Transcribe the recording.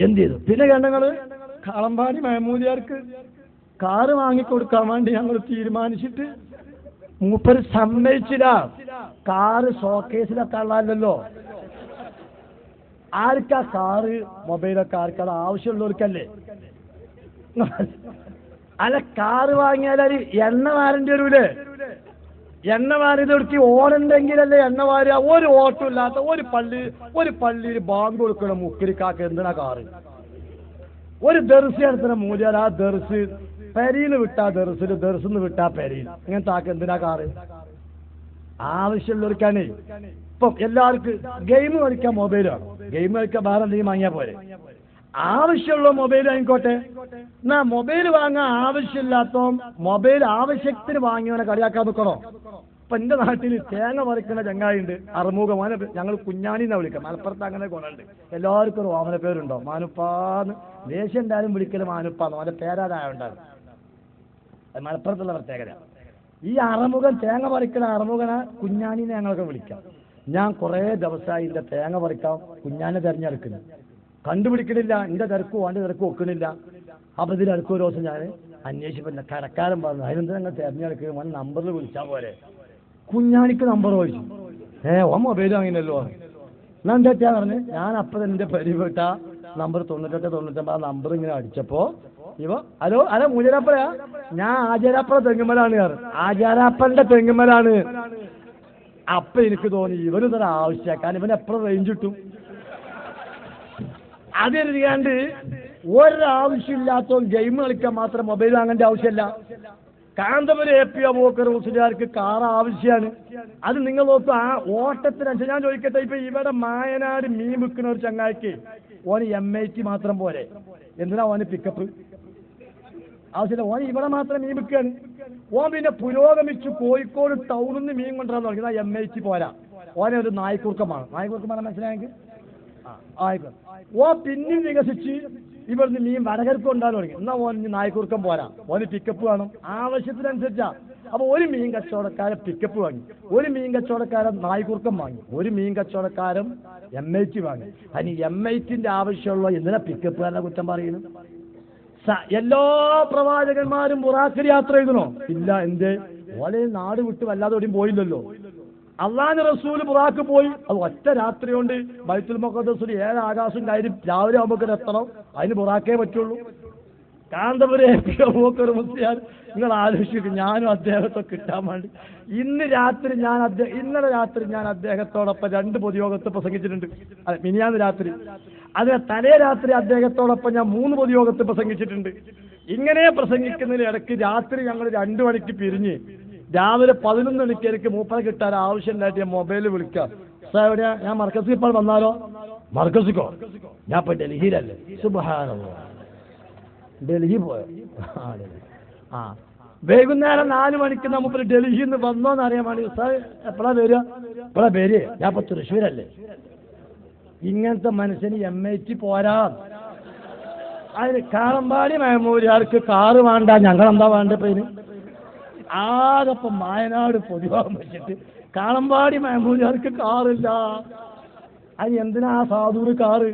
എന്ത് ചെയ്തു? പിന്നെ ഞങ്ങൾ കളമ്പാടി മഹമൂദിയാർക്ക് കാറ് വാങ്ങിക്കൊടുക്കാൻ വേണ്ടി ഞങ്ങൾ തീരുമാനിച്ചിട്ട് മൂപ്പര് സമ്മതിച്ചില്ല. കാറ് ഷോക്കേസിലൊക്കെ ഉള്ളതല്ലോ. ആർക്കാ കാറ് മൊബൈലൊക്കെ ആർക്കത് ആവശ്യമുള്ളവർക്കല്ലേ? അല്ല, കാറ് വാങ്ങിയാൽ എണ്ണ വാരേണ്ടി വരൂലേ? എണ്ണ വാരിയതൊടുക്കി ഓടുണ്ടെങ്കിലല്ലേ എണ്ണ വാരുക. ഒരു ഓട്ടം ഇല്ലാത്ത ഒരു പള്ളിയിൽ ബാങ്ക് കൊടുക്കണം മുക്കരിക്കാക്ക് എന്തിനാ കാറ്? ഒരു ദർസ് എടുത്തുന്ന മൂല്യാൽ ആ ദർസ് പെരിയിൽ വിട്ടാ ദർസിൽ, ദർസിന്ന് വിട്ടാ പെരിയിൽ, ഇങ്ങനത്തെ ആക്ക് എന്തിനാ കാറ്? ആവശ്യമുള്ളവർക്കാണേ. ഇപ്പം എല്ലാവർക്കും ഗെയിം കളിക്കാൻ മൊബൈലാണ്. ഗെയിം കളിക്കാൻ വേറെ എന്തെങ്കിലും വാങ്ങിയാൽ പോരെ? ആവശ്യമുള്ള മൊബൈൽ വാങ്ങിക്കോട്ടെ. എന്നാ മൊബൈൽ വാങ്ങാൻ ആവശ്യമില്ലാത്ത മൊബൈൽ ആവശ്യത്തിന് വാങ്ങിയവനെ കളിയാക്കാൻ നിൽക്കണോ? ഇപ്പൊ എന്റെ നാട്ടിൽ തേങ്ങ പറിക്കുന്ന ചങ്ങായിണ്ട്, അറുമുഖമാണ്. ഞങ്ങൾ കുഞ്ഞാണിന്നാ വിളിക്കാം. മലപ്പുറത്ത് അങ്ങനെ ഗുണമുണ്ട്. എല്ലാവർക്കും ഒരു ഓമന പേരുണ്ടോ? മാനുപ്പാന്ന്. ദേശം എന്തായാലും വിളിക്കല് മാനുപ്പാന്ന്. അവന്റെ പേരാതായുണ്ടാകും. മലപ്പുറത്തുള്ള പ്രത്യേകത. ഈ അറുമുഖൻ തേങ്ങ പറിക്കുന്ന അറുമുഖന കുഞ്ഞാണിനെ ഞങ്ങളൊക്കെ വിളിക്കാം. ഞാൻ കുറേ ദിവസമായി എന്റെ തേങ്ങ പറിക്കാം കുഞ്ഞാനെ തെരഞ്ഞെടുക്കുന്നു, കണ്ടുപിടിക്കണില്ല. എന്റെ തിരക്കും അവന്റെ തിരക്കും ഒക്കണില്ല. അപ്പൊ ഇതിലടുത്ത ഒരു ദിവസം ഞാൻ അന്വേഷിപ്പില്ല. കടക്കാരൻ പറഞ്ഞു, അതിനെന്താ ഞങ്ങൾ തെരഞ്ഞെടുക്കുക? അവൻ നമ്പറിൽ വിളിച്ചാൽ പോലെ. കുഞ്ഞാണിക്ക് നമ്പർ ചോദിച്ചു. ഓ മൊബൈൽ വാങ്ങിനല്ലോ. എന്നാ എന്താ പറഞ്ഞ് ഞാൻ അപ്പം തന്നെ എന്റെ പരിവിട്ട നമ്പർ 9899 ആ നമ്പർ ഇങ്ങനെ അടിച്ചപ്പോ ഹലോ മൂജരാപ്പഴയാ? ഞാൻ ആചാരാപ്പഴ തെങ്ങുമലാണ്. ആചാരാപ്പന്റെ തെങ്ങുമലാണ്. അപ്പൊ എനിക്ക് തോന്നി ഇവന് തന്നെ ആവശ്യക്കാൻ ഇവൻ എപ്പോഴും റേഞ്ച് കിട്ടും. അതെഴുതിയാണ്ട് ഒരാവശ്യമില്ലാത്ത ഗെയിം കളിക്കാൻ മാത്രം മൊബൈൽ വാങ്ങേണ്ട ആവശ്യമില്ല. കാന്തപുരം AP അബൂബക്കർ മുസ്ലിയാർക്ക് കാർ ആവശ്യമാണ്. അത് നിങ്ങൾ നോക്കും. ആ ഓട്ടത്തിനനുസരിച്ച് ഞാൻ ചോദിക്കട്ടെ, ഇപ്പൊ ഇവിടെ മായനാട് മീൻ വിൽക്കുന്ന ഒരു ചങ്ങായിക്ക് ഓന് MIT മാത്രം പോരെ? എന്തിനാ ഓന് പിക്കപ്പ് ആവശ്യമില്ല? ഓൻ ഇവിടെ മാത്രം മീൻ വിൽക്കുകയാണ്. ഓൻ പിന്നെ പുരോഗമിച്ചു കോഴിക്കോട് ടൗണിൽ നിന്ന് മീൻ കൊണ്ടുവരാൻ തുടങ്ങി. MIT പോരാ, ഓനെ ഒരു നായ്ക്കുറുക്കമാണ്. നായ്ക്കുറുക്കമാണ് മനസ്സിലായെങ്കിൽ ആയിക്കോട്ടെ. ഓ പിന്നെയും വികസിച്ച് ഇവിടുന്ന് മീൻ വടകർക്ക് കൊണ്ടാൻ തുടങ്ങി. എന്നാ ഓൻ നായ്ക്കുറുക്കം പോരാ, ഓന് പിക്കപ്പ് വേണം. ആവശ്യത്തിനനുസരിച്ചാ. അപ്പൊ ഒരു മീൻ കച്ചവടക്കാരൻ പിക്കപ്പ് വാങ്ങി, ഒരു മീൻ കച്ചവടക്കാരൻ നായ്ക്കുറുക്കം വാങ്ങി, ഒരു മീൻ കച്ചവടക്കാരൻ MIT വാങ്ങി. അതിന് MITന്റെ ആവശ്യമുള്ള എന്തിനാ പിക്കപ്പുകാരനെ കുറ്റം പറയുന്നു? എല്ലാ പ്രവാചകന്മാരും ബുറാക്കിൽ യാത്ര ചെയ്തണോ? ഇല്ല. എന്തേ? ഓലെ നാട് വിട്ട് വല്ലാതെ എവിടെയും പോയില്ലല്ലോ. അള്ളാഹുവിന്റെ റസൂൽ ബുറാക്ക് പോയി. അത് ഒറ്റ രാത്രി കൊണ്ട് ബൈത്തുൽ മുഖദ്ദസിൽ 7 ആകാശം കയറി രാവിലെ ആകുമ്പോൾ എത്തണം. അതിന് ബുറാക്കേ പറ്റുള്ളൂ. കാന്തപുരം AP അബൂബക്കർ മുസ്ലിയാർ നിങ്ങൾ ആലോചിക്കും. ഞാനും അദ്ദേഹത്തെ കിട്ടാൻ വേണ്ടി ഇന്നലെ രാത്രി ഞാൻ അദ്ദേഹത്തോടൊപ്പം 2 പൊതുയോഗത്ത് പ്രസംഗിച്ചിട്ടുണ്ട്. അതെ, മിനിയാന്ന് രാത്രി. അതിന് തലേ രാത്രി അദ്ദേഹത്തോടൊപ്പം ഞാൻ 3 പൊതുയോഗത്ത് പ്രസംഗിച്ചിട്ടുണ്ട്. ഇങ്ങനെ പ്രസംഗിക്കുന്നതിന് ഇടയ്ക്ക് രാത്രി ഞങ്ങൾ 2 മണിക്ക് പിരിഞ്ഞ് രാവിലെ 11 മണിക്ക് എനിക്ക് മൂപ്പനെ കിട്ടാൻ ആവശ്യമില്ലായിട്ട് ഞാൻ മൊബൈലിൽ വിളിക്കാം. സാർ എവിടെയാ? ഞാൻ മർക്കസിൽ ഇപ്പോൾ വന്നാലോ? മർക്കസിക്കോ? ഞാൻ ഇപ്പൊ ഡൽഹിയിലല്ലേ. സുബ്ഹാനല്ലാഹ്, ഡൽഹി പോയോ? ആ വൈകുന്നേരം 4 മണിക്ക് നമുക്ക് ഡൽഹിയിൽ നിന്ന് വന്നോന്ന് അറിയാൻ വേണ്ടി സാർ എപ്പോഴാ വരിക? ഞാൻ ഇപ്പൊ തൃശ്ശൂരല്ലേ. ഇങ്ങനത്തെ മനുഷ്യന് MIT പോരാ. അതിന് കാളമ്പാടി മഹമൂദിയാർക്ക് കാറ് വേണ്ട, ഞങ്ങളെന്താ വേണ്ട? പേര് ആകപ്പം വയനാട് പൊതുവാൻ വെച്ചിട്ട് കാളമ്പാടി മഹമൂദിയാർക്ക് കാറില്ല. അത് എന്തിനാ സാധൂര് കാറ്?